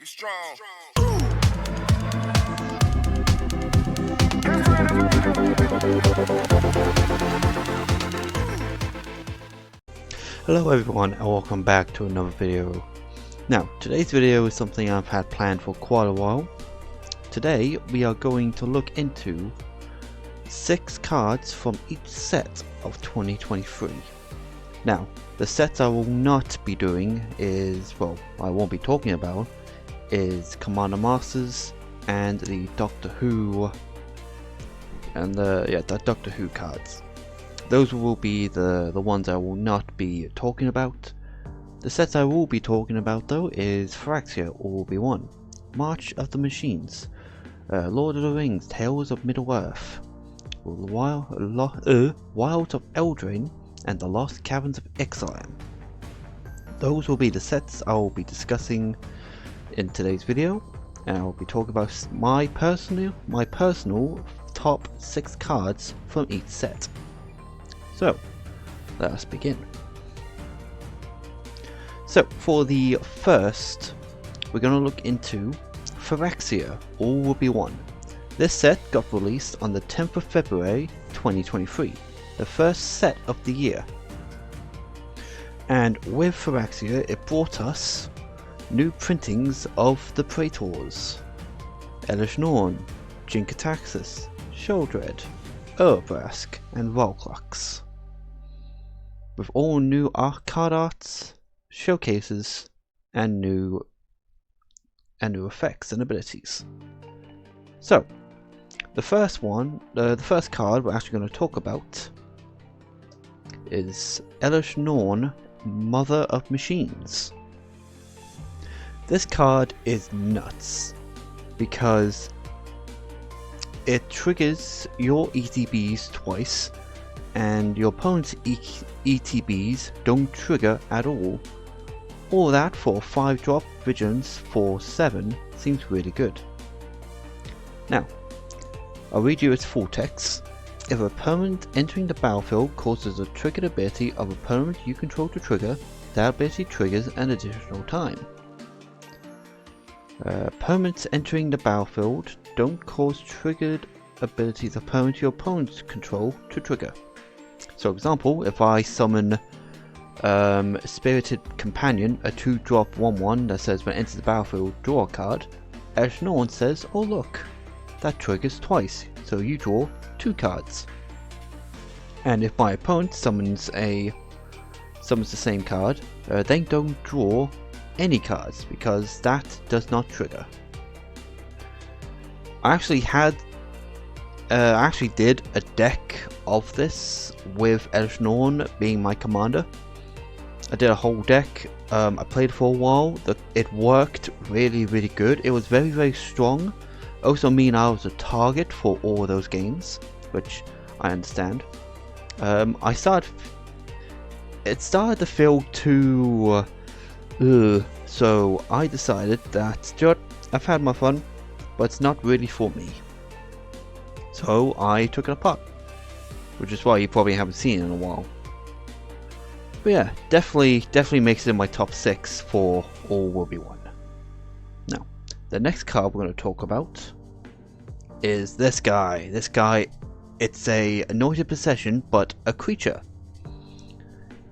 Get strong. Hello everyone and welcome back to another video. Now, today's video is something I've had planned for quite a while. Today we are going to look into 6 cards from each set of 2023. Now, the sets I will not be doing is, well, I won't be talking about, is Commander Masters and the Doctor Who and the Doctor Who cards. Those will be the ones I will not be talking about. The sets I will be talking about though is Phyrexia Obi-Wan, March of the Machines, Lord of the Rings Tales of Middle-earth, Wilds of Eldraine, and The Lost Caverns of Ixalan. Those will be the sets I will be discussing in today's video, and I will be talking about my personal top 6 cards from each set. So, let us begin. So, for the first, we're going to look into Phyrexia Obi-Wan. This set got released on the 10th of February 2023, the first set of the year. And with Phyrexia, it brought us new printings of the Praetors, Elesh Norn, Jin-Gitaxias, Sheoldred, Urabrask, and Volclux, with all new card arts, showcases, and new effects and abilities. So, the first card we're actually going to talk about is Elesh Norn, Mother of Machines. This card is nuts because it triggers your ETBs twice, and your opponent's ETBs don't trigger at all. All that for 5-drop Vigilance for 7 seems really good. Now, I'll read you its full text. If a permanent entering the battlefield causes a triggered ability of a permanent you control to trigger, that ability triggers an additional time. Permanents entering the battlefield don't cause triggered abilities of permanent your opponent's control to trigger. So, example, if I summon Spirited Companion, a 2-drop 1/1 that says when it enters the battlefield, draw a card, Elesh Norn says, oh look, that triggers twice, so you draw 2 cards. And if my opponent summons the same card, they don't draw any cards because that does not trigger. I actually did a deck of this with Elesh Norn being my commander. I did a whole deck. I played for a while. It worked really good. It was very strong. Also mean I was a target for all those games, which I understand. It started to feel too so I decided that I've had my fun, but it's not really for me. So I took it apart, which is why you probably haven't seen it in a while. But yeah, definitely makes it in my top 6 for Obi-Wan. Now, the next card we're going to talk about is this guy. This guy, it's a anointed possession, but a creature.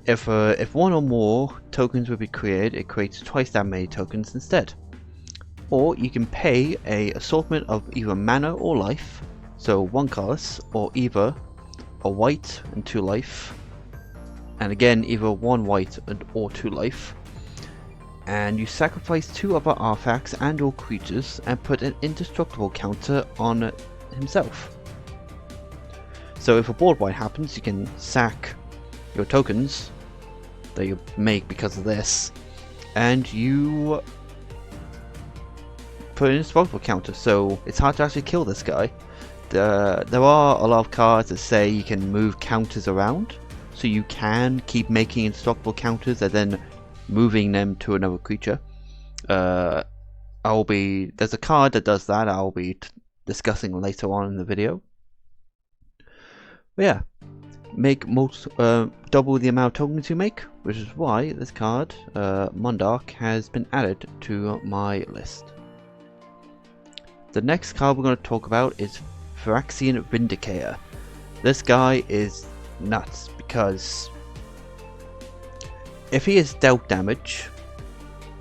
If one or more tokens will be created, it creates twice that many tokens instead. Or you can pay a assortment of either mana or life, so 1 colorless, or either a white and 2 life, and again either 1 white or 2 life, and you sacrifice 2 other artifacts and or creatures and put an indestructible counter on himself. So if a board wipe happens, you can sack your tokens that you make because of this, and you put an indestructible counter, so it's hard to actually kill this guy. There are a lot of cards that say you can move counters around, so you can keep making indestructible counters and then moving them to another creature. There's a card that does that I'll be discussing later on in the video. But yeah, make double the amount of tokens you make, which is why this card, Mondarch, has been added to my list. The next card we're going to talk about is Phyrexian Vindicator. This guy is nuts because if he is dealt damage,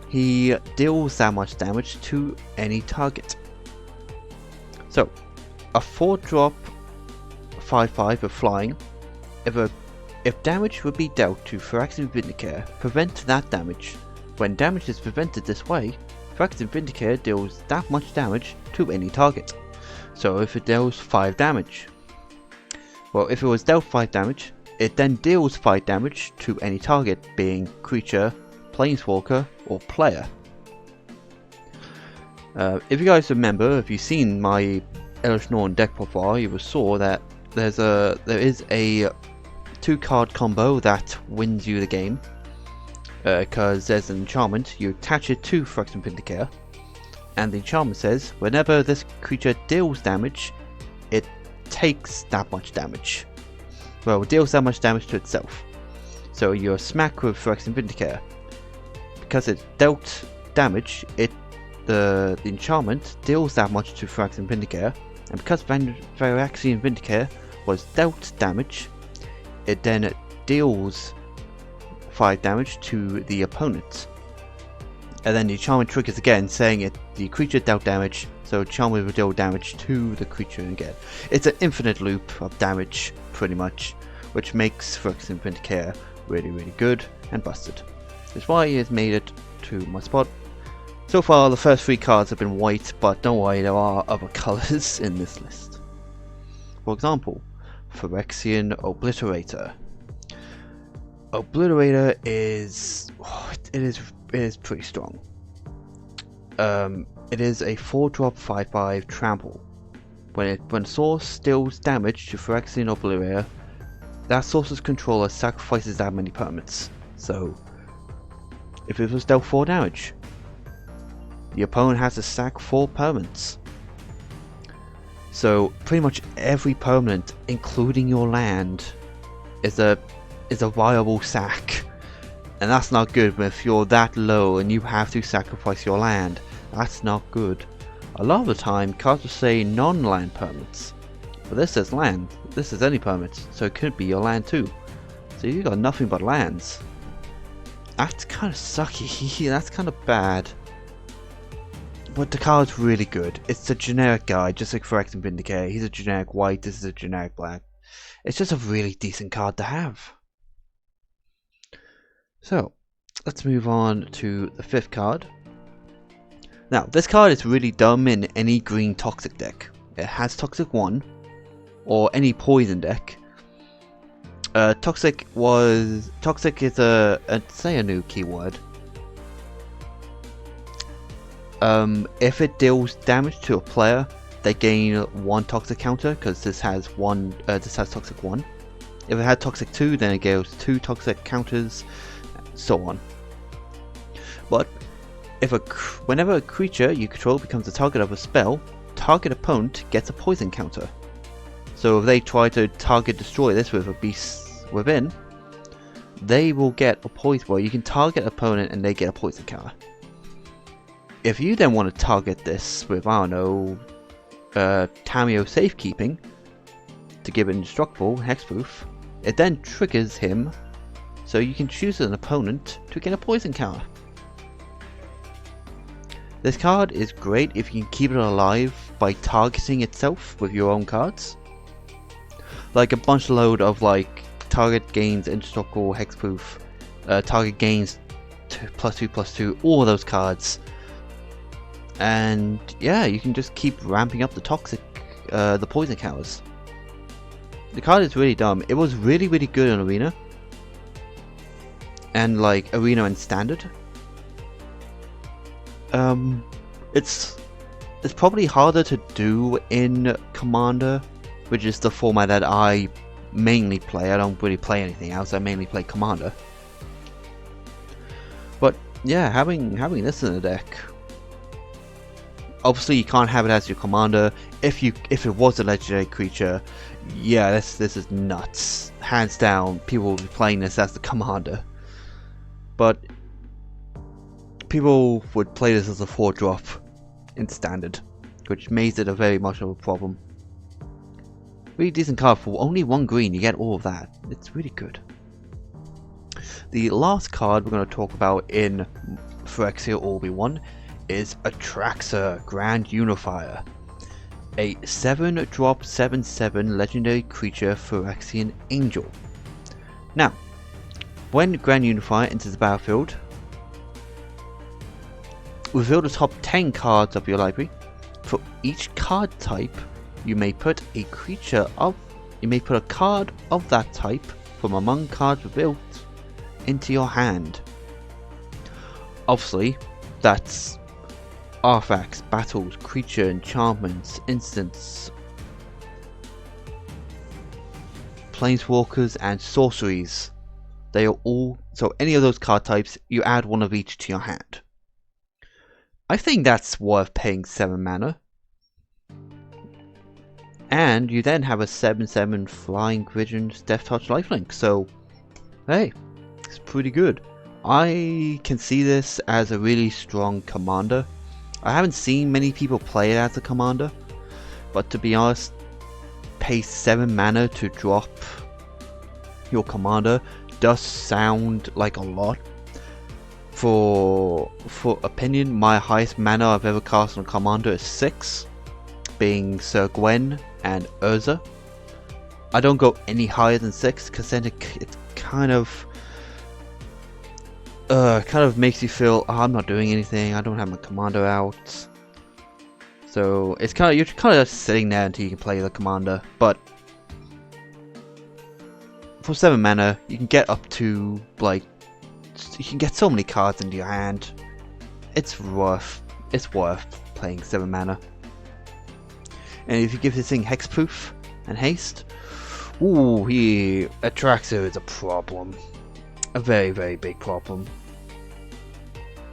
he deals that much damage to any target. So, a 4-drop 5/5 with flying. If damage would be dealt to Phyrexian Vindicator, prevent that damage. When damage is prevented this way, Phyrexian Vindicator deals that much damage to any target. So if it deals 5 damage, well, if it was dealt 5 damage, it then deals 5 damage to any target, being creature, planeswalker, or player. If you guys remember, if you've seen my Elesh Norn deck profile, you will saw that there is a 2-card combo that wins you the game. Because there's an enchantment, you attach it to Phyrexian Vindicator, and the enchantment says whenever this creature deals damage, it takes that much damage. Well, it deals that much damage to itself. So you're smack with Phyrexian Vindicator. Because it dealt damage, the enchantment deals that much to Phyrexian Vindicator, and because Phyrexian Vindicator was dealt damage, it then deals 5 damage to the opponent. And then the enchantment triggers again, saying the creature dealt damage, so enchantment will deal damage to the creature again. It's an infinite loop of damage, pretty much, which makes Phyrexian Vindicator really, really good and busted. That's why he has made it to my spot. So far, the first 3 cards have been white, but don't worry, there are other colours in this list. For example, Phyrexian Obliterator. Obliterator is pretty strong. It is a 4-drop 5/5 trample. When source deals damage to Phyrexian Obliterator, that source's controller sacrifices that many permanents. So, if it was dealt 4 damage, the opponent has to sack 4 permanents. So pretty much every permanent, including your land, is a viable sack. And that's not good if you're that low and you have to sacrifice your land. That's not good. A lot of the time cards will say non-land permanents. But this says land. This is any permanent, so it could be your land too. So you've got nothing but lands. That's kind of sucky. That's kind of bad. But the card's really good. It's a generic guy, just like Phyrexian Vindicator. He's a generic white, this is a generic black. It's just a really decent card to have. So, let's move on to the 5th card. Now, this card is really dumb in any green Toxic deck. It has Toxic 1, or any poison deck. Toxic is say a new keyword. If it deals damage to a player, they gain 1 Toxic counter, because this has Toxic 1. If it had Toxic 2, then it gains 2 Toxic counters, so on. But whenever a creature you control becomes the target of a spell, target opponent gets a poison counter. So if they try to target destroy this with a beast within, they will get a poison. Well, you can target opponent and they get a poison counter. If you then want to target this with, I don't know, Tamiyo Safekeeping to give it indestructible hexproof, it then triggers him, so you can choose an opponent to get a poison counter. This card is great if you can keep it alive by targeting itself with your own cards. Like a bunch load of like target gains indestructible hexproof, target gains +2/+2, all of those cards. And yeah, you can just keep ramping up the the poison counters. The card is really dumb. It was really, really good in Arena. And like Arena and Standard. It's probably harder to do in Commander, which is the format that I mainly play. I don't really play anything else. I mainly play Commander. But yeah, having this in the deck. Obviously, you can't have it as your commander. If it was a legendary creature, yeah, this is nuts. hands down, people will be playing this as the commander. But people would play this as a 4-drop in standard, which makes it a very much of a problem. Really decent card for only 1 green, you get all of that. It's really good. The last card we're going to talk about in Phyrexia Orbi 1 is Atraxa Grand Unifier. A 7-drop 7/7 legendary creature Phyrexian Angel. Now, when Grand Unifier enters the battlefield, reveal the top 10 cards of your library. For each card type, you may put a card of that type from among cards revealed into your hand. Obviously, that's artifacts, battles, creature, enchantments, instants, planeswalkers, and sorceries. They are all, so any of those card types, you add 1 of each to your hand. I think that's worth paying 7 mana. And you then have a 7/7 Flying Visions Death Touch Lifelink, so hey, it's pretty good. I can see this as a really strong commander. I haven't seen many people play it as a commander, but to be honest, pay 7 mana to drop your commander does sound like a lot. For opinion, my highest mana I've ever cast on a commander is 6, being Sir Gwen and Urza. I don't go any higher than 6 because then it kind of makes you feel, oh, I'm not doing anything, I don't have my commander out. So it's you're kind of just sitting there until you can play the commander. But for 7 mana, you can get up to you can get so many cards into your hand. It's worth playing 7 mana. And if you give this thing hexproof and haste, ooh, Atraxa is a problem. A very, very big problem.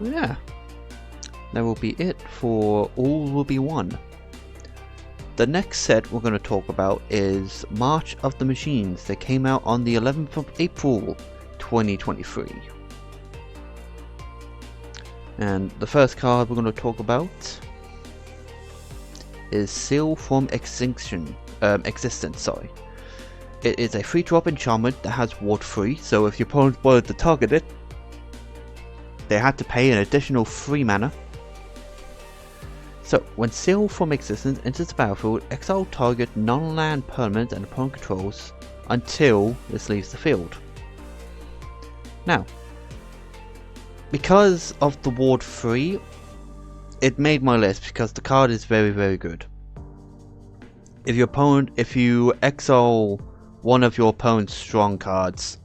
Yeah. That will be it for All Will Be One. The next set we're going to talk about is March of the Machines that came out on the 11th of April 2023. And the first card we're going to talk about is Seal from Existence. It is a 3-drop enchantment that has ward free, so if your opponent wanted to target it, they had to pay an additional 3 mana. So, when Seal from Existence enters the battlefield, exile target non-land permanent and opponent controls until this leaves the field. Now, because of the ward free, it made my list because the card is very, very good. If you exile one of your opponent's strong cards,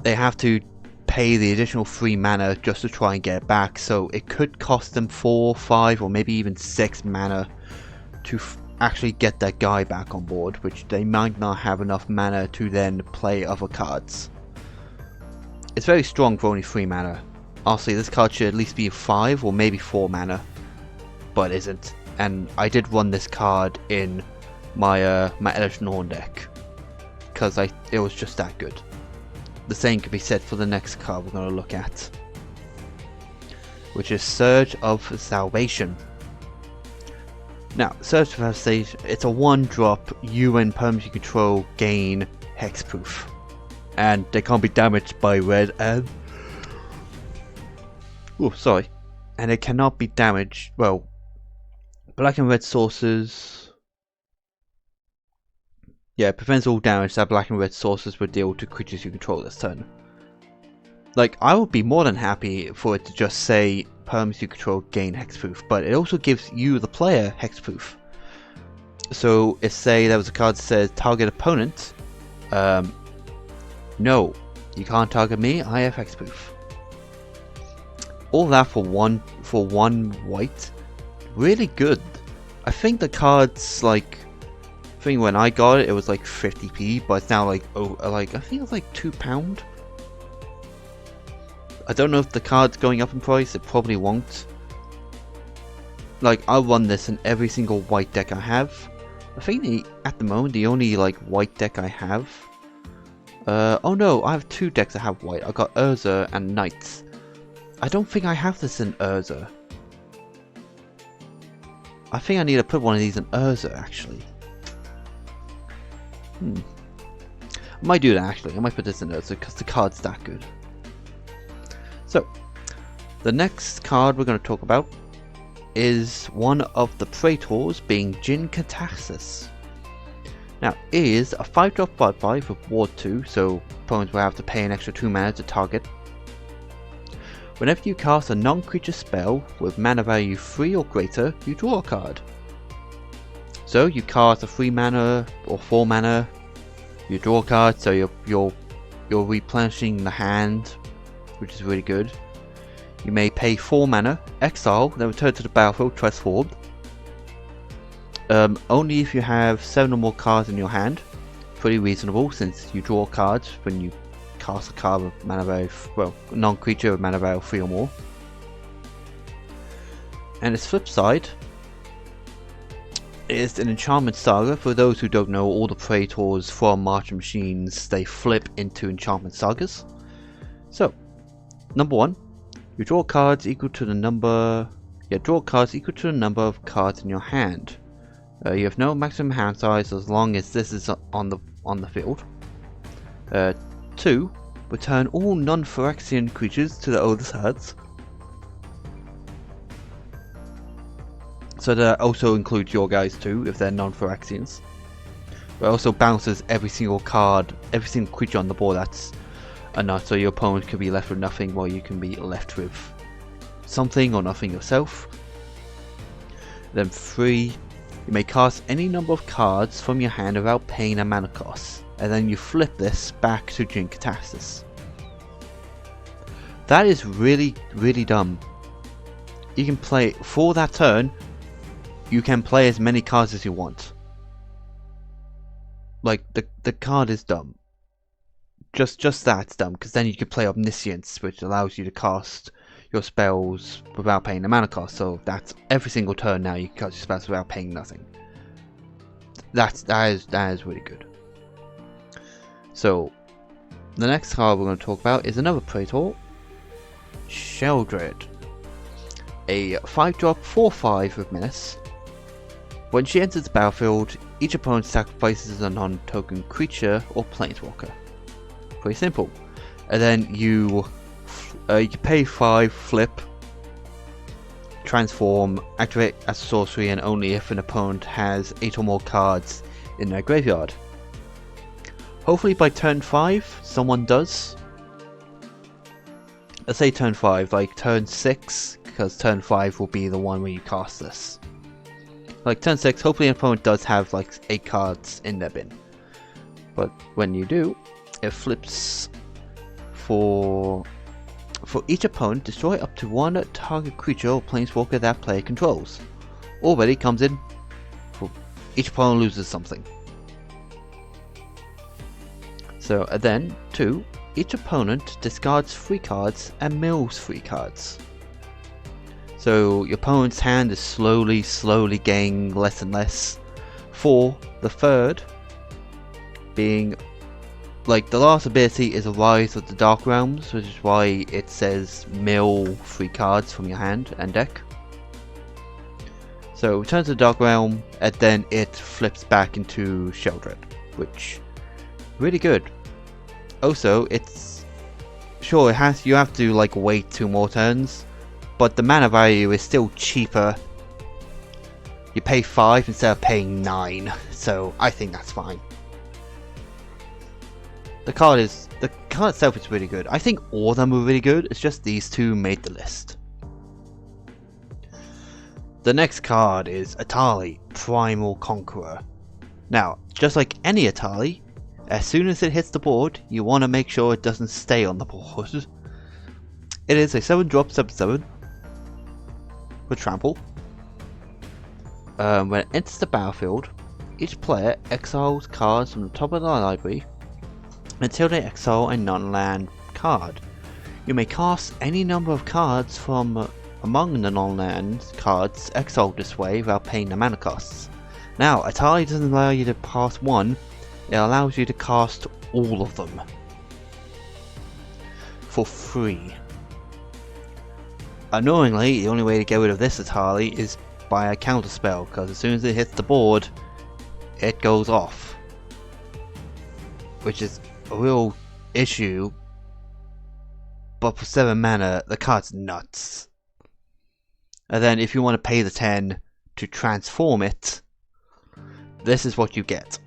they have to pay the additional 3 mana just to try and get it back, so it could cost them 4, 5 or maybe even 6 mana to actually get that guy back on board, which they might not have enough mana to then play other cards. It's very strong for only 3 mana. Honestly, this card should at least be 5 or maybe 4 mana, but isn't. And I did run this card in my my Eldritch Norn deck because it was just that good. The same could be said for the next card we're going to look at, which is Surge of Salvation. Now, Surge of Salvation, it's a 1-drop UN permanently control gain hexproof, and they can't be damaged by red and and it cannot be damaged. Well, black and red sources. Yeah, it prevents all damage that black and red sources would deal to creatures you control this turn. Like, I would be more than happy for it to just say perms you control gain hexproof, but it also gives you, the player, hexproof. So, if say there was a card that says target opponent, no, you can't target me, I have hexproof. All that for one white, really good. I think the card's like, I think when I got it, it was like 50p, but it's now like, I think it's like £2. I don't know if the card's going up in price, it probably won't. Like, I'll run this in every single white deck I have. I think at the moment, the only like white deck I have Oh no, I have two decks that have white. I got Urza and Knights. I don't think I have this in Urza. I think I need to put one of these in Urza, actually. I might do that, actually. I might put this in Urza because the card's that good. So, the next card we're going to talk about is one of the Praetors, being Jin-Kataxis. Now, it is a 5-drop 5/5 with Ward 2, so opponents will have to pay an extra 2 mana to target. Whenever you cast a non-creature spell with mana value 3 or greater, you draw a card. So you cast a 3 mana or 4 mana, you draw a card, so you're replenishing the hand, which is really good. You may pay 4 mana, exile, then return to the battlefield transformed. Only if you have 7 or more cards in your hand. Pretty reasonable since you draw cards when you cast a card with mana value, well, non-creature with mana value 3 or more. And its flip side is an enchantment saga. For those who don't know, all the Praetors from Marching Machines, they flip into enchantment sagas. So, number 1, you draw cards equal to the number. Draw cards equal to the number of cards in your hand. You have no maximum hand size as long as this is on the field. 2, return all non-Phyrexian creatures to the owner's hands. So that also includes your guys too, if they're non-Phyrexians. But also bounces every single card, every single creature on the board that's enough, so your opponent can be left with nothing while you can be left with something or nothing yourself. Then 3, you may cast any number of cards from your hand without paying a mana cost, and then you flip this back to Jin-Kataxis. That is really, really dumb. You can play, for that turn, you can play as many cards as you want. Like, the card is dumb. Just that's dumb, because then you can play Omniscience, which allows you to cast your spells without paying the mana cost. So that's every single turn now you can cast your spells without paying nothing. That is really good. So the next card we're going to talk about is another Praetor, Sheoldred, a 5-drop 4/5 with Menace. When she enters the battlefield, each opponent sacrifices a non-token creature or planeswalker. Pretty simple. And then you can pay 5, flip, transform, activate as a sorcery, and only if an opponent has 8 or more cards in their graveyard. Hopefully by turn 5, someone does. Let's say turn 5, like turn 6, because turn 5 will be the one where you cast this. Like turn 6, hopefully an opponent does have like 8 cards in their bin. But when you do, it flips for each opponent, destroy up to 1 target creature or planeswalker that player controls. Already comes in for each opponent loses something. So then 2, each opponent discards 3 cards and mills 3 cards. So your opponent's hand is slowly gaining less and less. 4, the third being, like, the last ability is a Rise of the Dark Realms, which is why it says mill 3 cards from your hand and deck. So it returns to the Dark Realm, and then it flips back into Sheoldred, which really good. Also, it's sure you have to like wait 2 more turns, but the mana value is still cheaper. You pay 5 instead of paying 9, so I think that's fine. The card itself is really good. I think all of them were really good, it's just these 2 made the list. The next card is Etali, Primal Conqueror. Now, just like any Etali, as soon as it hits the board, you want to make sure it doesn't stay on the board. It is a 7-drop 7/7 with trample. When it enters the battlefield, each player exiles cards from the top of their library until they exile a non-land card. You may cast any number of cards from among the non-land cards exiled this way without paying the mana costs. Now, Etali doesn't allow you to pass 1, it allows you to cast all of them for free. Annoyingly, the only way to get rid of this Atali is by a counter spell, because as soon as it hits the board, it goes off, which is a real issue. But for 7 mana, the card's nuts. And then if you want to pay the 10 to transform it, this is what you get.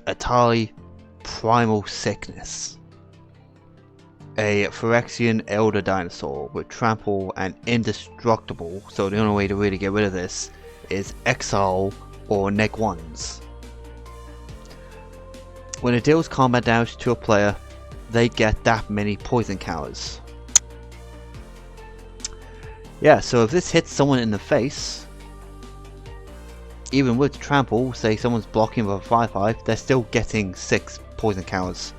Atali Primal Sickness. A Phyrexian Elder Dinosaur with Trample and Indestructible, so the only way to really get rid of this is exile or neg 1s. When it deals combat damage to a player, they get that many poison counters. Yeah, so if this hits someone in the face, even with Trample, say someone's blocking with a 5/5, they're still getting 6 poison counters.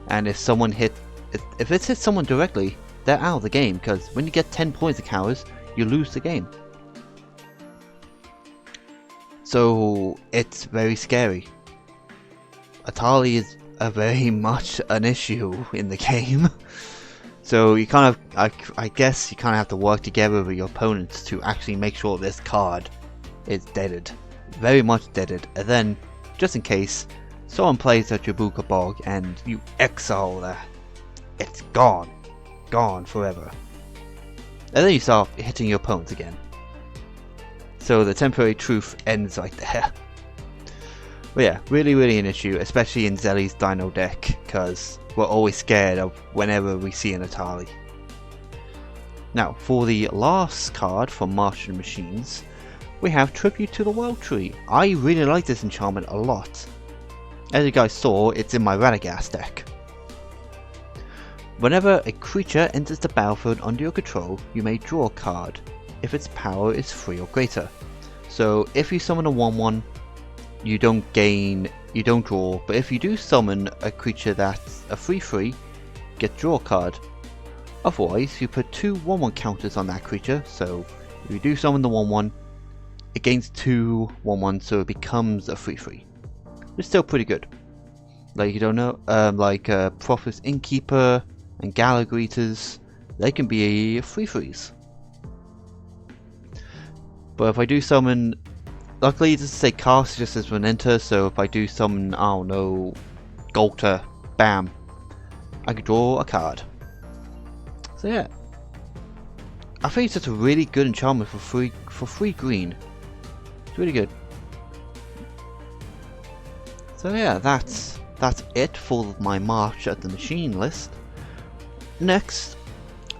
And if it hits someone directly, they're out of the game, because when you get 10 poison counters, you lose the game. So it's very scary. Atali is very much an issue in the game. So you kind of, I guess you kind of have to work together with your opponents to actually make sure this card is deaded. Very much deaded. And then, just in case, someone plays a Jabuka Bog and you exile that, it's gone. Gone forever. And then you start hitting your opponents again. So the temporary truth ends right there. But yeah, really an issue, especially in Zelly's Dino deck, because we're always scared of whenever we see an Atali. Now, for the last card from Martian Machines, we have Tribute to the Wild Tree. I really like this enchantment a lot. As you guys saw, it's in my Radagast deck. Whenever a creature enters the battlefield under your control, you may draw a card, if its power is 3 or greater. So if you summon a 1/1, you don't draw, but if you do summon a creature that's a 3/3, get draw a card. Otherwise, you put 2 1/1 counters on that creature, so if you do summon the 1/1, it gains 2 1/1, so it becomes a 3/3. It's still pretty good. Like, you don't know, Prophet's Innkeeper and Gala Greeters, they can be 3/3s. But if I do summon, luckily it doesn't say cast, it just says when enter, so if I do summon, I don't know, Golter, bam, I can draw a card. So yeah, I think it's just a really good enchantment for free green. It's really good. So yeah, that's it for my March at the Machine list. Next,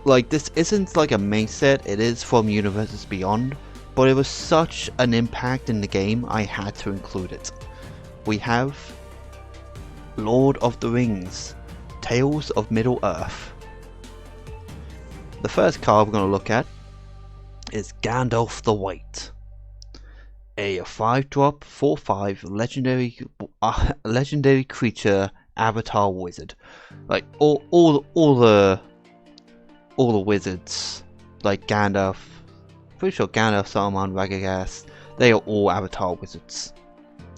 like, this isn't like a main set, it is from Universes Beyond, but it was such an impact in the game, I had to include it. We have Lord of the Rings, Tales of Middle-earth. The first card we're going to look at is Gandalf the White. A 5-drop, 4/5 legendary creature avatar wizard. Like all the wizards, like Gandalf, pretty sure Gandalf, Saruman, Radagast, they are all avatar wizards.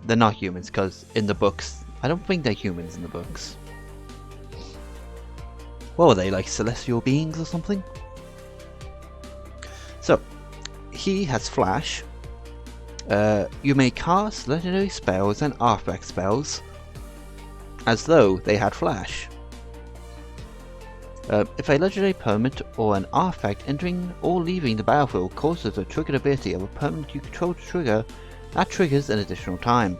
They're not humans, because in the books, I don't think they're humans in the books. What were they, like celestial beings or something? So, he has Flash. You may cast legendary spells and artifact spells as though they had Flash. If a legendary permanent or an artifact entering or leaving the battlefield causes a triggered ability of a permanent you control to trigger, that triggers an additional time.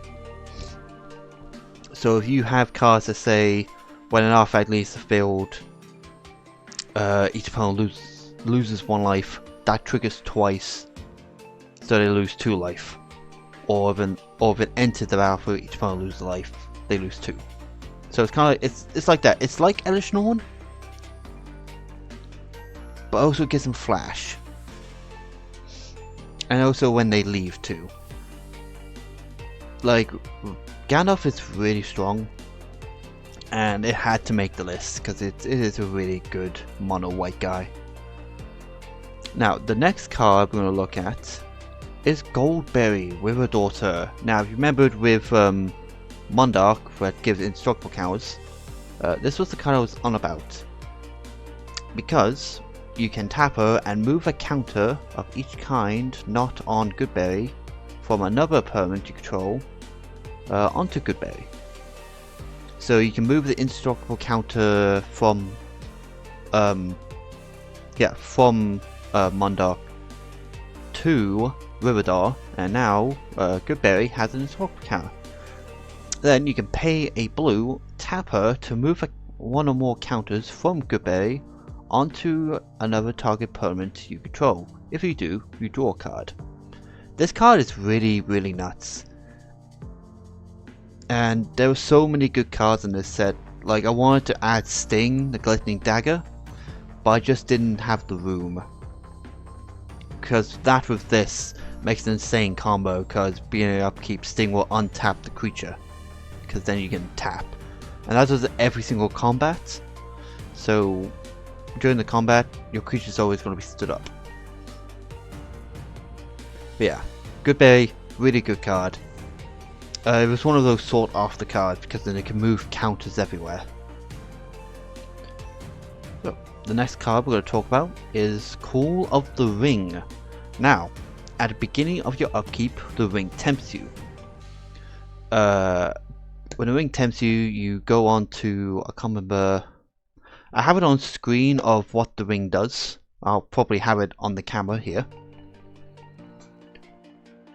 So if you have cards that say when an artifact leaves the field, each opponent loses 1 life, that triggers twice, so they lose 2 life. Or if it enters the battlefield, each opponent loses a life, they lose 2. So it's kind of it's like that. It's like Elesh Norn, but also gives them Flash, and also when they leave too. Like, Gandalf is really strong, and it had to make the list because it is a really good mono white guy. Now the next card we're going to look at is Goldberry with a daughter. Now if you remembered with Mondarch, where it gives indestructible counters. This was the card I was on about. Because you can tap her and move a counter of each kind not on Goodberry from another permanent you control onto Goodberry. So you can move the indestructible counter from Mondarch to Rivendell, and now Goodberry has an indestructible counter. Then you can pay a blue, tap her to move one or more counters from Goodberry onto another target permanent you control. If you do, you draw a card. This card is really, really nuts. And there were so many good cards in this set. Like, I wanted to add Sting, the Glistening Dagger, but I just didn't have the room. Because that with this makes an insane combo, because being an upkeep, Sting will untap the creature. Because then you can tap. And that does every single combat. So during the combat, your creature is always going to be stood up. But yeah, Goodberry, really good card. It was one of those sought after cards because then it can move counters everywhere. So, the next card we're going to talk about is Call of the Ring. Now, at the beginning of your upkeep, the ring tempts you. When the ring tempts you, you go on to, I can't remember, I have it on screen of what the ring does. I'll probably have it on the camera here.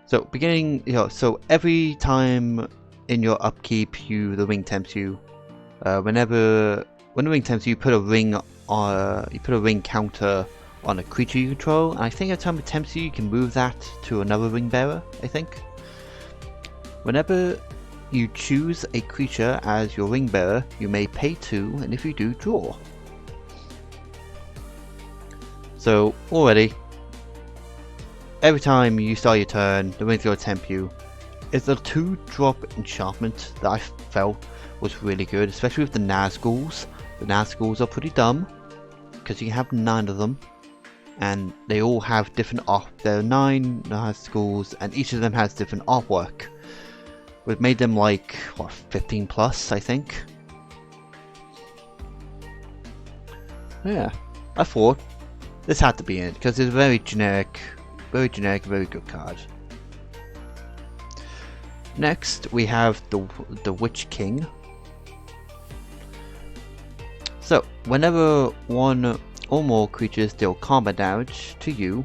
So so every time in your upkeep the ring tempts you, when the ring tempts you, put a ring counter on a creature you control, and I think every time it tempts you, you can move that to another ring bearer, I think. Whenever you choose a creature as your ring bearer, you may pay 2, and if you do, draw. So already, every time you start your turn, the ring's going to tempt you. It's a 2-drop enchantment that I felt was really good, especially with the Nazguls. The Nazguls are pretty dumb, because you can have 9 of them, and they all have different there are 9 Nazguls, and each of them has different artwork. We've made them like, what, 15 plus, I think? Yeah, I thought this had to be it, because it's a very generic, very good card. Next, we have the Witch King. So, whenever one or more creatures deal combat damage to you,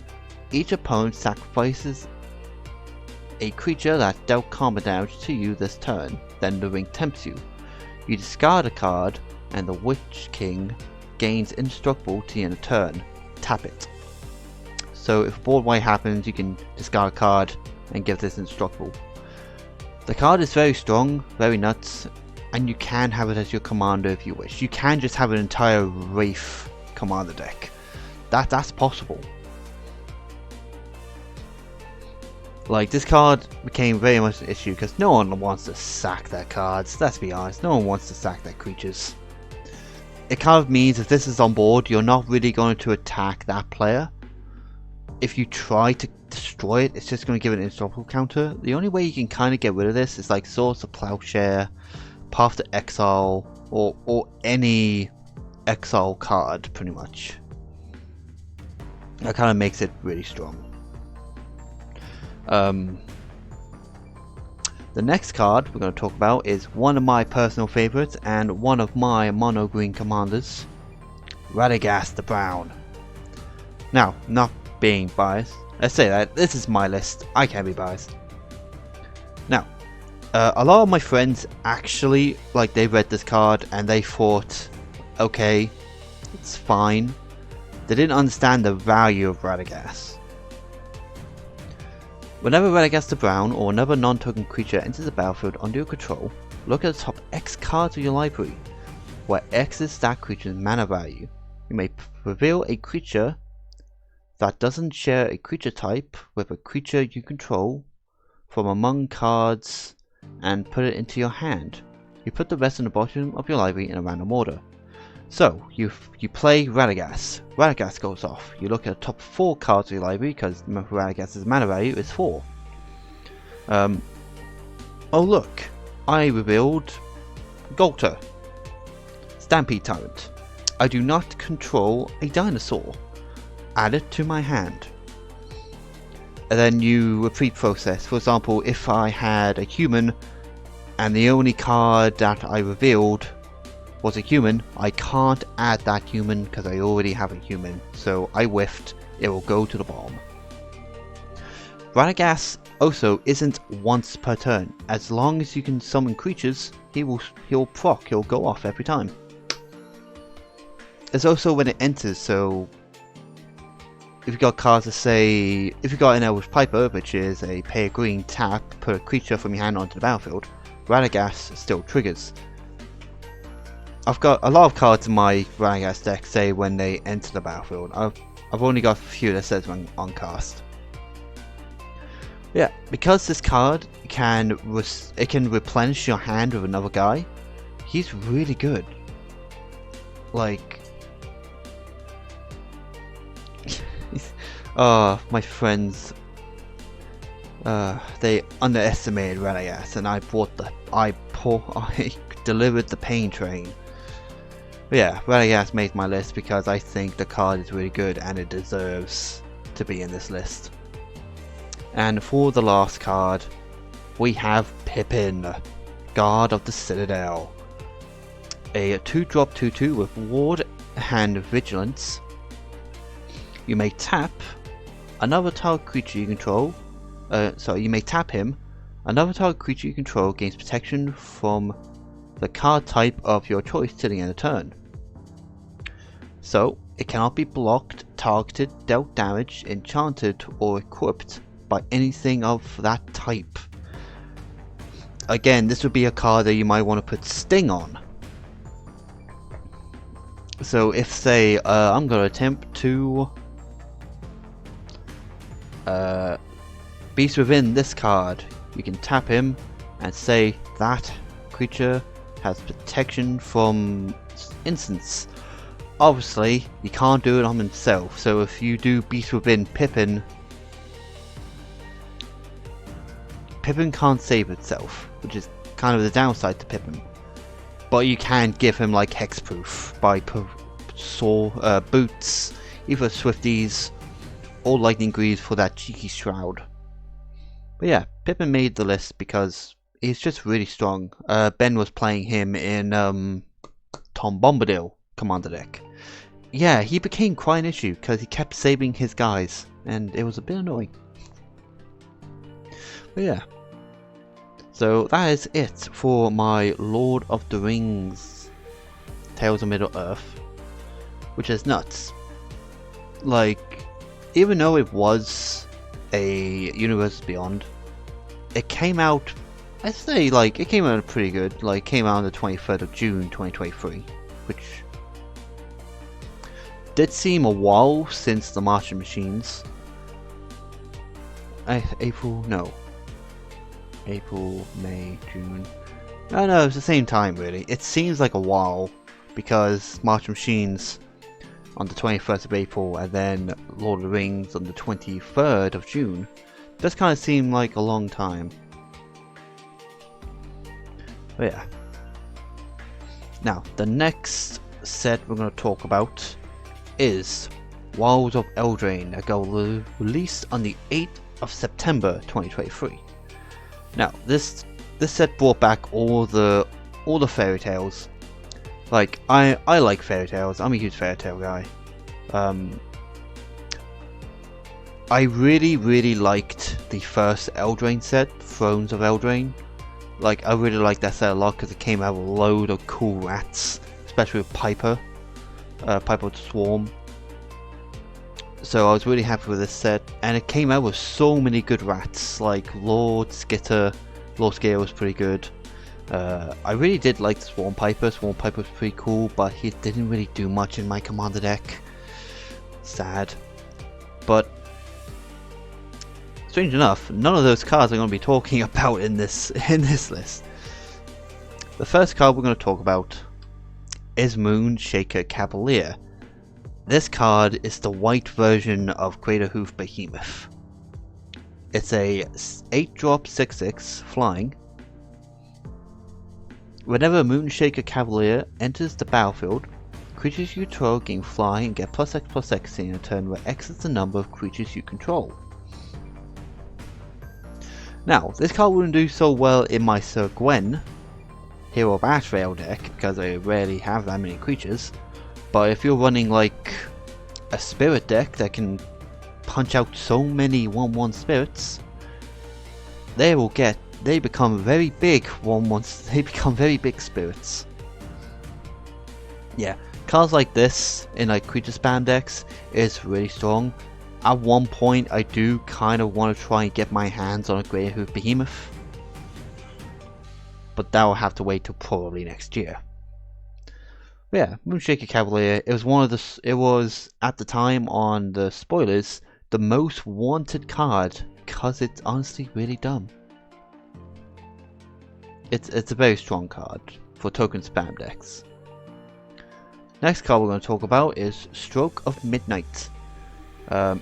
each opponent sacrifices a creature that dealt combat damage to you this turn. Then the ring tempts you. You discard a card, and the Witch King gains indestructible to the end of turn. Tap it. So if a board wipe happens, you can discard a card and give this indestructible. The card is very strong, very nuts, and you can have it as your commander if you wish. You can just have an entire Wraith commander deck. That's possible. Like, this card became very much an issue because no one wants to sack their cards. Let's be honest, no one wants to sack their creatures. It kind of means if this is on board, you're not really going to attack that player. If you try to destroy it, it's just going to give it an indestructible counter. The only way you can kind of get rid of this is like Swords of Plowshare, Path to Exile, or any exile card, pretty much. That kind of makes it really strong. The next card we're going to talk about is one of my personal favorites and one of my mono green commanders, Radagast the Brown. Now, not being biased, I say that this is my list, I can't be biased. Now, a lot of my friends actually, like, they read this card and they thought, okay, it's fine. They didn't understand the value of Radagast. Whenever Radagast the Brown or another non-token creature enters the battlefield under your control, look at the top X cards of your library, where X is that creature's mana value. You may reveal a creature that doesn't share a creature type with a creature you control from among cards and put it into your hand. You put the rest in the bottom of your library in a random order. So, you play Radagast. Radagast goes off. You look at the top 4 cards of your library, because remember Radagast's mana value is 4. Oh look, I revealed Golter, Stampede Tyrant. I do not control a dinosaur. Add it to my hand. And then you repeat process. For example, if I had a human and the only card that I revealed was a human, I can't add that human because I already have a human. So I whiffed, it will go to the bottom. Radagast also isn't once per turn. As long as you can summon creatures, he'll proc, he'll go off every time. It's also when it enters, so if you got cards that say, if you got an Elvish Piper, which is a pay a green tap, put a creature from your hand onto the battlefield, Radagast still triggers. I've got a lot of cards in my Radagast deck say when they enter the battlefield. I've only got a few that says when on cast. Yeah, because this card can replenish your hand with another guy, he's really good. Like, my friends, they underestimated Radagast, and I delivered the pain train. But yeah, Radagast made my list because I think the card is really good and it deserves to be in this list. And for the last card, we have Pippin, Guard of the Citadel. A 2-drop 2/2 with Ward and Vigilance. You may tap another target creature you control. You may tap him. Another target creature you control gains protection from the card type of your choice till the end of turn. So it cannot be blocked, targeted, dealt damage, enchanted, or equipped by anything of that type. Again, this would be a card that you might want to put Sting on. So if, say, I'm going to attempt to Beast Within this card, you can tap him and say that creature has protection from instants. Obviously, you can't do it on himself, so if you do Beast Within Pippin, Pippin can't save itself, which is kind of the downside to Pippin. But you can give him like hexproof by boots, either Swifties or Lightning Greaves for that cheeky shroud. But yeah, Pippin made the list because he's just really strong. Ben was playing him in Tom Bombadil Commander deck. Yeah, he became quite an issue because he kept saving his guys and it was a bit annoying. But yeah. So that is it for my Lord of the Rings Tales of Middle-earth, which is nuts. Like, even though it was a Universes Beyond, it came out, I'd say, like, it came out pretty good. Like, it came out on the 23rd of June 2023, which did seem a while since the Martian Machines. April, May, June. No, it's the same time really. It seems like a while because Martian Machines on the 21st of April and then Lord of the Rings on the 23rd of June. Does kind of seem like a long time. But yeah. Now, the next set we're going to talk about is Wilds of Eldraine that got released on the 8th of September 2023. Now, this set brought back all the fairy tales. Like, I like fairy tales. I'm a huge fairy tale guy. I really liked the first Eldraine set, Thrones of Eldraine. Like, I really liked that set a lot because it came out with a load of cool rats, especially with Piper the Swarm. So I was really happy with this set, and it came out with so many good rats, like Lord Skitter. Lord Skitter was pretty good. I really did like the Swarm Piper. Swarm Piper was pretty cool, but he didn't really do much in my commander deck. Sad. But strange enough, none of those cards I'm going to be talking about in this list. The first card we're going to talk about is Moonshaker Cavalier. This card is the white version of Craterhoof Behemoth. It's a 8-drop 6/6 flying. Whenever a Moonshaker Cavalier enters the battlefield, creatures you control gain fly and get +X/+X in a turn where X is the number of creatures you control. Now, this card wouldn't do so well in my Sir Gwen Hero of Ashvale deck because I rarely have that many creatures, but if you're running like a spirit deck that can punch out so many 1/1 spirits, they become very big 1/1s, they become very big spirits. Yeah, cards like this in like creature spam decks is really strong. At one point I do kind of want to try and get my hands on a Greyhoof Behemoth, but that will have to wait till probably next year. But yeah, Moonshaker Cavalier, it was at the time on the spoilers the most wanted card because it's honestly really dumb. It's a very strong card for token spam decks. Next card we're going to talk about is Stroke of Midnight.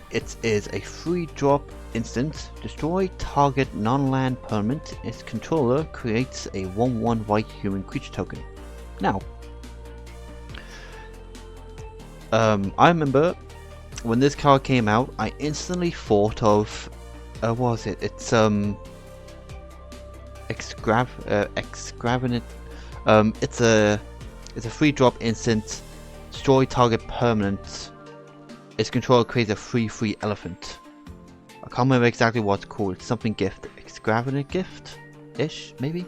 It is a free drop instant. Destroy target non-land permanent. Its controller creates a 1/1 white human creature token. Now, I remember when this card came out, I instantly thought of what was it? It's Exgravenant. It's a free drop instant. Destroy target permanent. Its controller creates a 3/3 elephant. I can't remember exactly what it's called. It's something gift. Exgravenant gift-ish, maybe?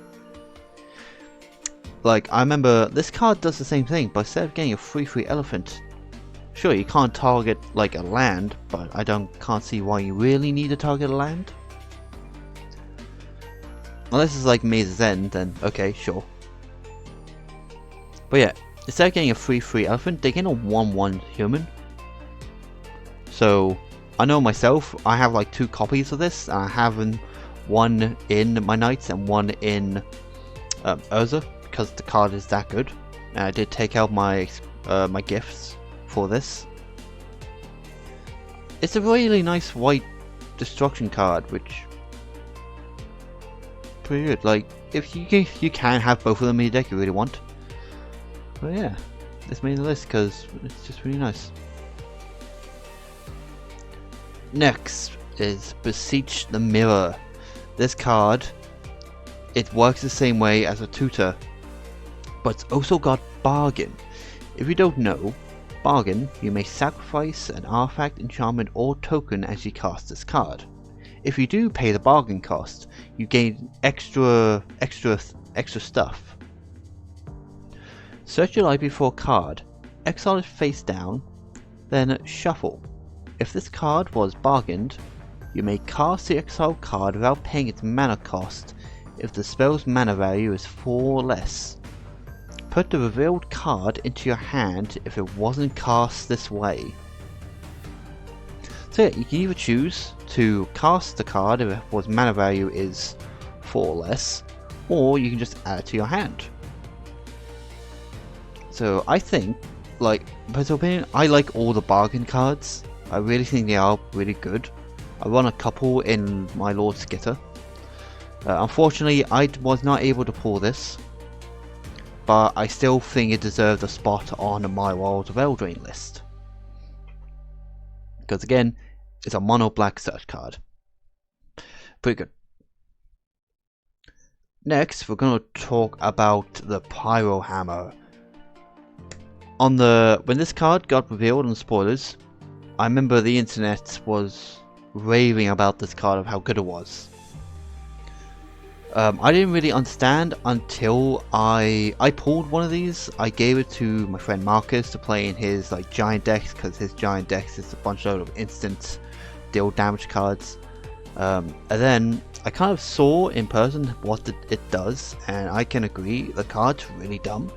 Like, I remember this card does the same thing, but instead of getting a 3/3 elephant, sure, you can't target like a land, but I can't see why you really need to target a land. Unless it's like Maze's End, then okay, sure. But yeah, instead of getting a 3/3 elephant, they get a 1/1 human. So, I know myself, I have like 2 copies of this, and I have one in my Knights and one in Urza, because the card is that good. And I did take out my my gifts for this. It's a really nice white destruction card, which pretty good. Like, if you can have both of them in your deck, you really want. But yeah, it's made the list because it's just really nice. Next is Beseech the Mirror. This card, it works the same way as a tutor, but it's also got Bargain. If you don't know, Bargain, you may sacrifice an artifact, enchantment, or token as you cast this card. If you do pay the bargain cost, you gain extra stuff. Search your library for a card, exile it face down, then shuffle. If this card was bargained, you may cast the exiled card without paying its mana cost if the spell's mana value is 4 or less. Put the revealed card into your hand if it wasn't cast this way. So yeah, you can either choose to cast the card if its mana value is 4 or less, or you can just add it to your hand. So I think, like, personal opinion, I like all the bargain cards. I really think they are really good. I run a couple in my Lord Skitter. Unfortunately, I was not able to pull this, but I still think it deserved a spot on my Wilds of Eldraine list. Because again, it's a mono black search card. Pretty good. Next, we're going to talk about the Pyro Hammer. When this card got revealed on spoilers, I remember the internet was raving about this card of how good it was. I didn't really understand until I pulled one of these. I gave it to my friend Marcus to play in his like giant decks, because his giant decks is a bunch of instant deal damage cards. And then I kind of saw in person what it does, and I can agree the card's really dumb.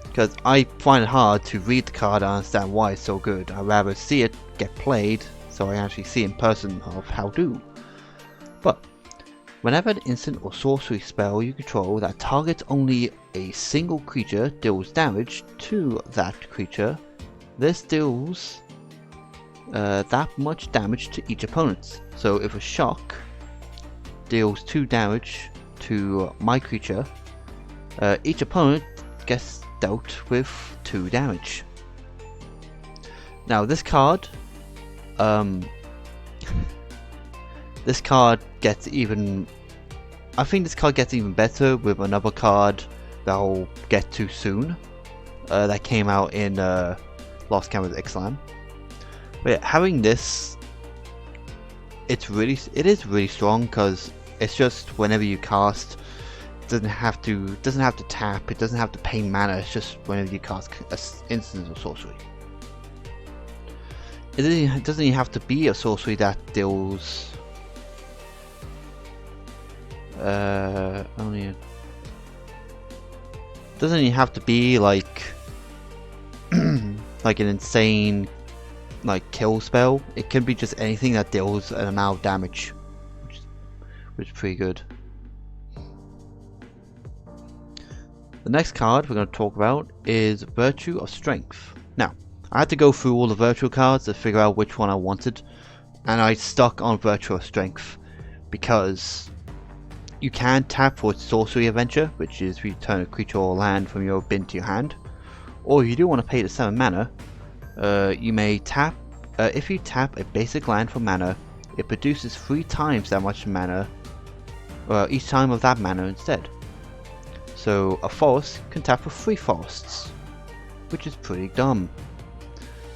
Because I find it hard to read the card and understand why it's so good. I'd rather see it get played so I actually see in person of how to. But whenever an instant or sorcery spell you control that targets only a single creature deals damage to that creature, this deals that much damage to each opponent. So if a shock deals 2 damage to my creature, each opponent gets dealt with 2 damage. Now this card, this card gets even. I think this card gets even better with another card that I'll get to soon. That came out in Lost Canvas Ixalan. But yeah, having this, it is really strong because it's just whenever you cast, it doesn't have to tap, it doesn't have to pay mana. It's just whenever you cast an instance or sorcery. It doesn't even have to be a sorcery that deals. Doesn't even have to be like like an insane like kill spell. It can be just anything that deals an amount of damage, which is pretty good. The next card we're going to talk about is Virtue of Strength. Now, I had to go through all the virtual cards to figure out which one I wanted, and I stuck on Virtue of Strength because you can tap for its Sorcery Adventure, which is return a creature or land from your bin to your hand. Or if you do want to pay the 7 mana, you may tap. If you tap a basic land for mana, it produces 3 times that much mana, each time of that mana instead. So a forest can tap for 3 forests, which is pretty dumb.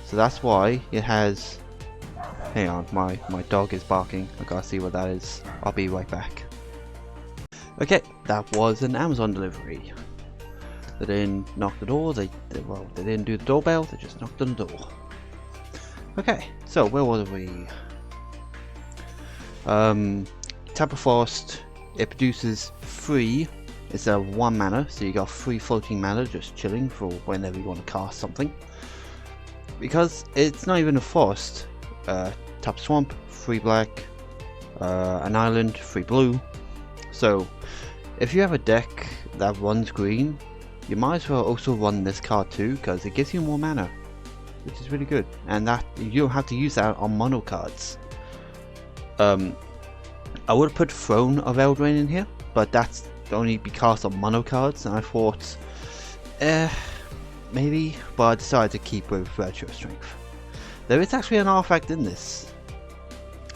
So that's why it has. Hang on, my dog is barking. I gotta see what that is. I'll be right back. Okay, that was an Amazon delivery. They didn't knock the door, they didn't do the doorbell, they just knocked on the door. Okay, so where was we? Tap a forest, it produces 3 instead of 1 mana, so you got 3 floating mana just chilling for whenever you want to cast something. Because it's not even a forest, tap swamp, 3 black, an island, 3 blue. So if you have a deck that runs green, you might as well also run this card too, because it gives you more mana, which is really good, and that you don't have to use that on mono cards. I would have put Throne of Eldraine in here, but that's only because of mono cards, and I thought, maybe, but I decided to keep with Virtue of Strength. There is actually an artifact in this,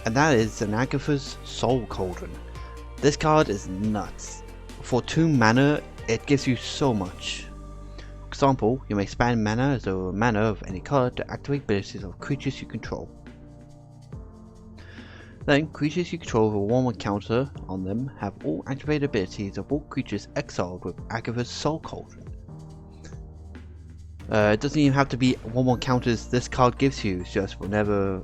and that is an Agatha's Soul Cauldron. This card is nuts. For 2 mana, it gives you so much. For example, you may spend mana as a mana of any card to activate abilities of creatures you control. Then, creatures you control with a 1/1 counter on them have all activated abilities of all creatures exiled with Agatha's Soul Cauldron. It doesn't even have to be 1/1 counters this card gives you, it's just whatever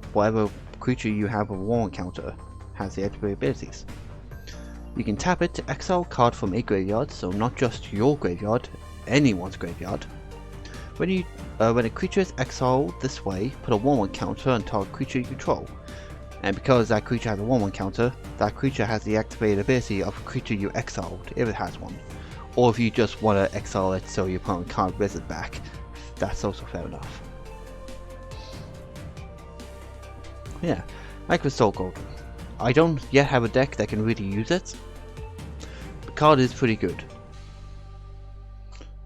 creature you have with a 1/1 counter has the activated abilities. You can tap it to exile a card from a graveyard, so not just your graveyard, anyone's graveyard. When a creature is exiled this way, put a 1/1 counter on target creature you control. And because that creature has a 1/1 counter, that creature has the activated ability of a creature you exiled, if it has one. Or if you just want to exile it so your opponent can't visit back, that's also fair enough. Yeah, like with Soul Cauldron. I don't yet have a deck that can really use it. The card is pretty good.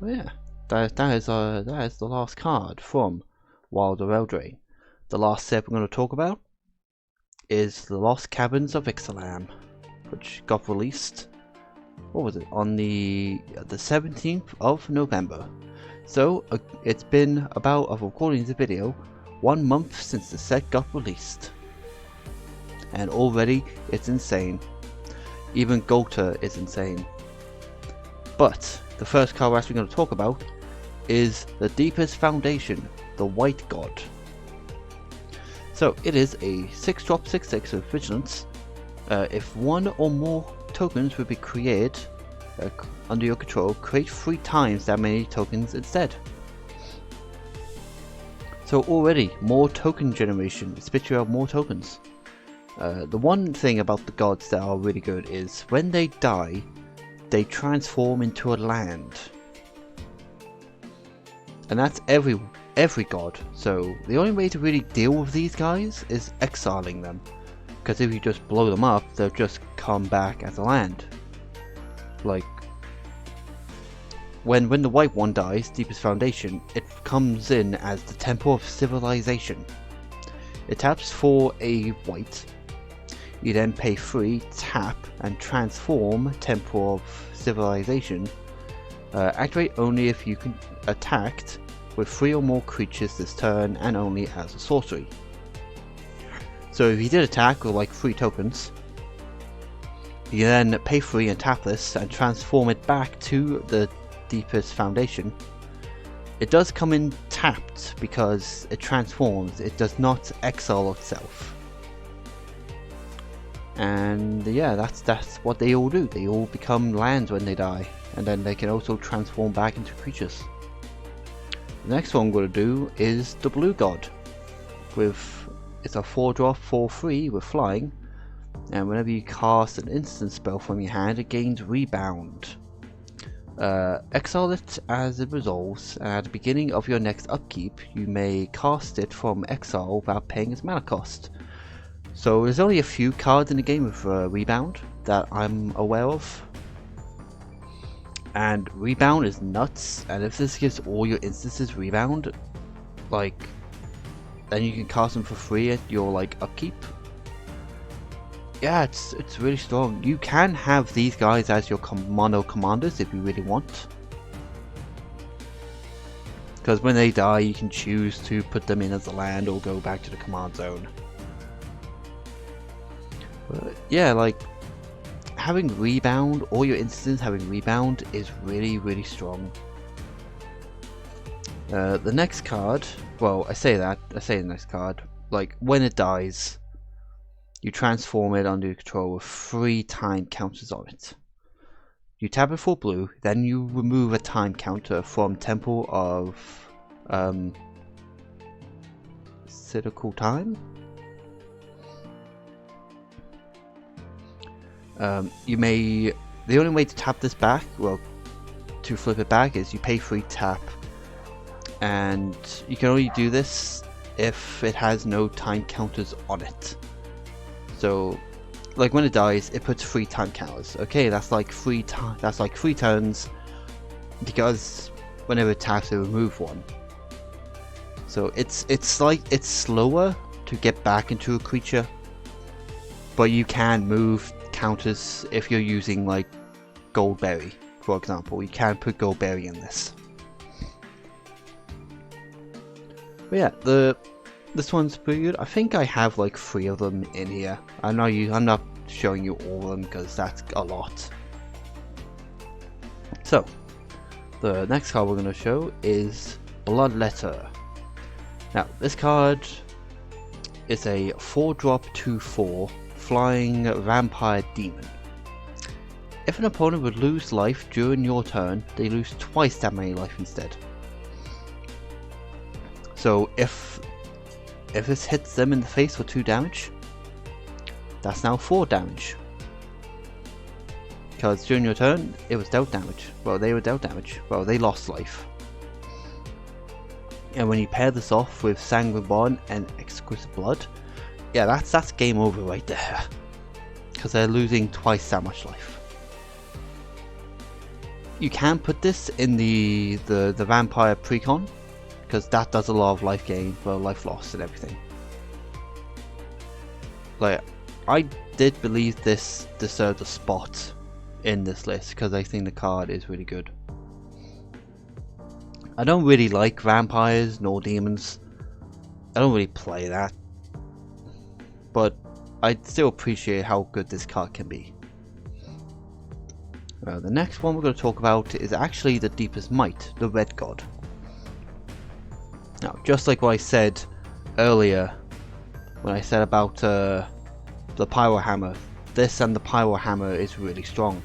But yeah, that is the last card from Wild of Eldraine. The last set we're going to talk about is The Lost Caverns of Ixalan, which got released, what was it, on the 17th of November. So it's been about, of recording this video, 1 month since the set got released. And already it's insane. Even Gota is insane. But the first card we're actually going to talk about is the Deepest Foundation, the White God. So it is a 6-drop 6/6 with Vigilance. If 1 or more tokens will be created under your control, create 3 times that many tokens instead. So already more token generation, spit you out more tokens. The one thing about the gods that are really good is when they die, they transform into a land. And that's every god, so the only way to really deal with these guys is exiling them. Because if you just blow them up, they'll just come back as a land. like when the white one dies, Deepest Foundation, it comes in as the Temple of Civilization. It taps for a white. You then pay 3, tap, and transform Temple of Civilization. Activate only if you can attacked with 3 or more creatures this turn, and only as a sorcery. So if you did attack with like 3 tokens, you then pay 3 and tap this and transform it back to the Deepest Foundation. It does come in tapped because it transforms, it does not exile itself. And yeah, that's what they all do. They all become lands when they die, and then they can also transform back into creatures. The next one I'm going to do is the Blue God. It's a 4-drop 4/3 with flying, and whenever you cast an instant spell from your hand, it gains Rebound. Exile it as it resolves, and at the beginning of your next upkeep, you may cast it from exile without paying its mana cost. So there's only a few cards in the game with Rebound that I'm aware of. And Rebound is nuts, and if this gives all your instances Rebound, like, then you can cast them for free at your like upkeep. Yeah, it's really strong. You can have these guys as your mono commanders if you really want, because when they die you can choose to put them in as a land or go back to the command zone. But yeah, like, having Rebound, all your instances having Rebound is really strong. The next card, well, I say the next card, like, when it dies, you transform it under your control with 3 time counters on it. You tap it for blue, then you remove a time counter from Temple of Cyclical Time. The only way to tap this back, well, to flip it back, is you pay 3 tap, and you can only do this if it has no time counters on it. So, like, when it dies, it puts 3 time counters. Okay, that's like 3 turns, because whenever it taps, it remove 1. So it's slower to get back into a creature, but you can move counters if you're using like Goldberry, for example. You can put Goldberry in this. But yeah, this one's pretty good. I think I have like 3 of them in here. I'm not showing you all of them because that's a lot. So the next card we're going to show is Bloodletter. Now this card is a 4-drop 2/4 flying vampire demon. If an opponent would lose life during your turn, they lose twice that many life instead. So if this hits them in the face for 2 damage, that's now 4 damage. Because during your turn, it was dealt damage. Well, they were dealt damage. Well, they lost life. And when you pair this off with Sanguine Bond and Exquisite Blood, yeah, that's game over right there. Because they're losing twice that much life. You can put this in the Vampire Precon, because that does a lot of life gain, well, life loss and everything. Like, I did believe this deserved a spot in this list, because I think the card is really good. I don't really like vampires nor demons. I don't really play that. But I still appreciate how good this card can be. The next one we're going to talk about is actually the Deepest Might, the Red God. Now, just like what I said earlier when I said about the Pyro Hammer, this and the Pyro Hammer is really strong.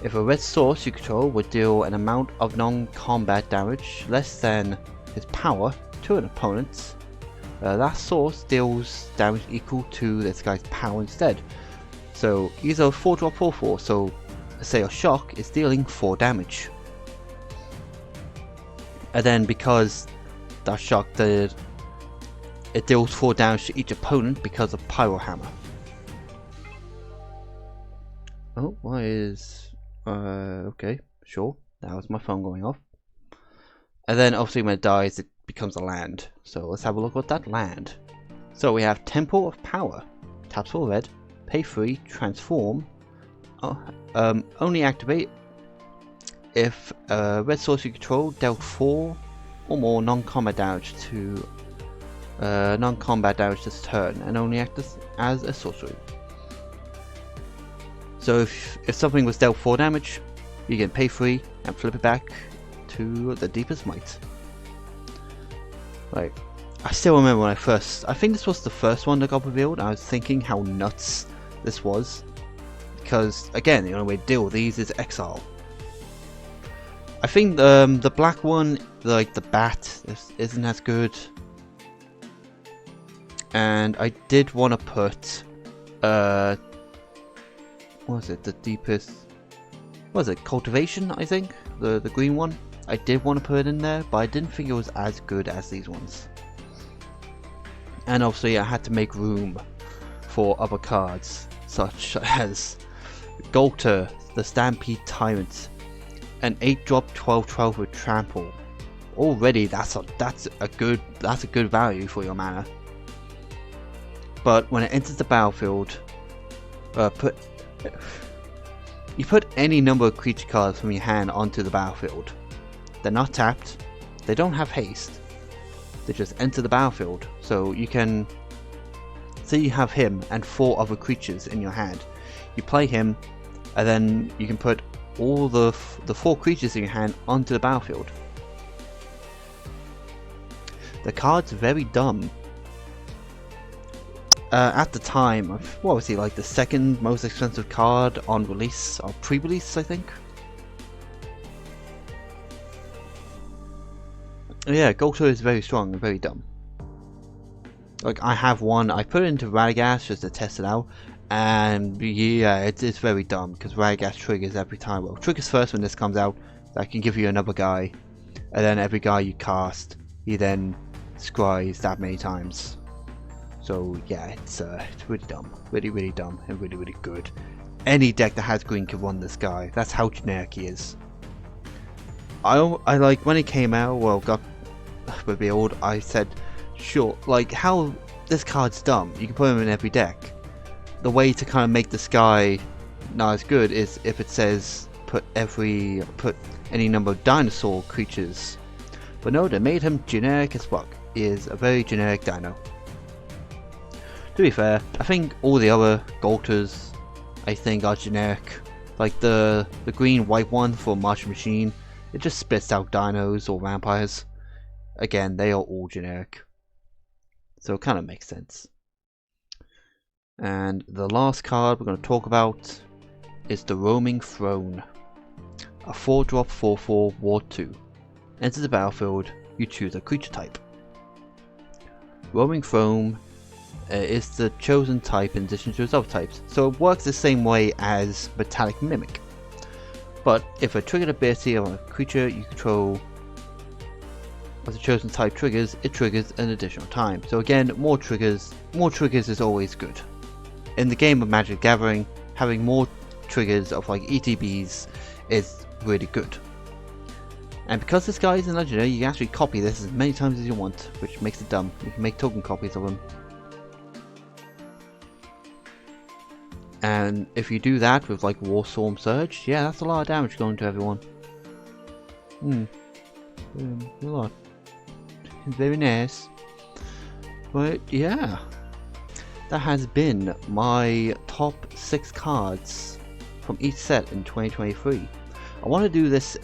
If a red source you control would deal an amount of non-combat damage less than his power to an opponent, that source deals damage equal to this guy's power instead. So he's a 4-drop 4/4, so say a shock is dealing 4 damage. And then because that shock it deals 4 damage to each opponent because of Pyro Hammer. Oh, why is Okay, sure. That was my phone going off. And then obviously when it dies, it becomes a land. So let's have a look at that land. So we have Temple of Power. Taps for red. Pay 3. Transform. Only activate if red source you control dealt 4 or more non-combat damage to this turn, and only act as a sorcery. So if something was dealt 4 damage, you can pay 3 and flip it back to the Deepest Might. Like, I still remember when I think this was the first one that got revealed. I was thinking how nuts this was, because again, the only way to deal with these is exile. I think the black one, like the bat, isn't as good. And I did want to put, what was it, the deepest, what was it, cultivation, I think? The green one? I did want to put it in there, but I didn't think it was as good as these ones. And obviously I had to make room for other cards, such as Golter, the Stampede Tyrant, an 8-drop 12/12 with Trample. Already that's a good value for your mana. But when it enters the battlefield, you put any number of creature cards from your hand onto the battlefield. They're not tapped, they don't have haste, they just enter the battlefield. So you can say you have him and 4 other creatures in your hand. You play him, and then you can put all the 4 creatures in your hand onto the battlefield. The card's very dumb. At the time, what was he, like the second most expensive card on release, or pre-release, I think? Yeah, Golter is very strong and very dumb. Like, I have one, I put it into Radagast just to test it out, and yeah, it's very dumb, because Radagast triggers every time. Well, triggers first when this comes out, that can give you another guy, and then every guy you cast, he then scries that many times. So yeah, it's really dumb, really dumb, and really good. Any deck that has green can run this guy. That's how generic he is. I like when he came out, well, got revealed. I said, sure, like how this card's dumb. You can put him in every deck. The way to kind of make this guy not as good is if it says put any number of dinosaur creatures. But no, they made him generic as fuck. He is a very generic dino. To be fair, I think all the other Golters, I think, are generic. Like the green white one for Martian Machine, it just spits out dinos or vampires. Again, they are all generic. So it kind of makes sense. And the last card we're going to talk about is the Roaming Throne. A 4-drop 4/4 Ward 2. Enter the battlefield, you choose a creature type. Roaming Throne is the chosen type in addition to its other types, so it works the same way as Metallic Mimic. But if a triggered ability of a creature you control as a chosen type triggers, it triggers an additional time. So again, more triggers is always good. In the game of Magic the Gathering, having more triggers of like ETBs is really good. And because this guy is a legendary, you can actually copy this as many times as you want, which makes it dumb. You can make token copies of him. And if you do that with like Warstorm Surge, yeah, that's a lot of damage going to everyone. A lot. Very nice. But yeah, that has been my top 6 cards from each set in 2023. I want to do this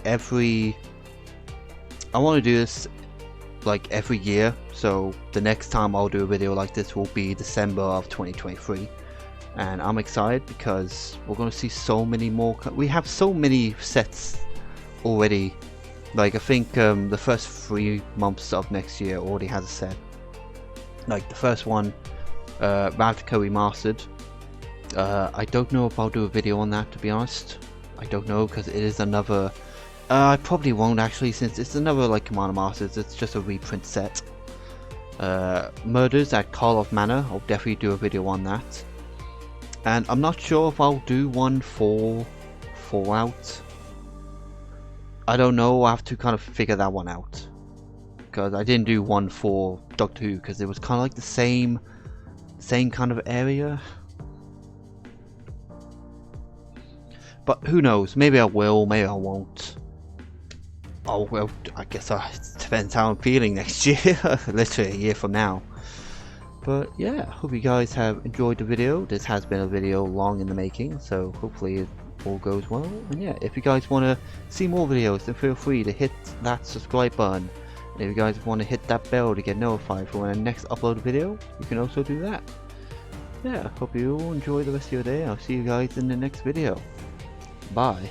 like every year, so the next time I'll do a video like this will be December of 2023. And I'm excited because we're going to see so many more. We have so many sets already. Like I think the first 3 months of next year already has a set. Like the first one, Ravnica Remastered. I don't know if I'll do a video on that, to be honest. I don't know, because it is another. I probably won't actually, since it's another like Commander Masters. It's just a reprint set. Murders at Call of Mana. I'll definitely do a video on that. And I'm not sure if I'll do one for Fallout. I don't know, I have to kind of figure that one out. Because I didn't do one for Doctor Who, because it was kind of like the same kind of area. But who knows, maybe I will, maybe I won't. Oh well, I guess it depends how I'm feeling next year, literally a year from now. But yeah, hope you guys have enjoyed the video. This has been a video long in the making, so hopefully it all goes well. And yeah, if you guys want to see more videos, then feel free to hit that subscribe button. And if you guys want to hit that bell to get notified for when I next upload a video, you can also do that. Yeah, hope you all enjoy the rest of your day. I'll see you guys in the next video. Bye.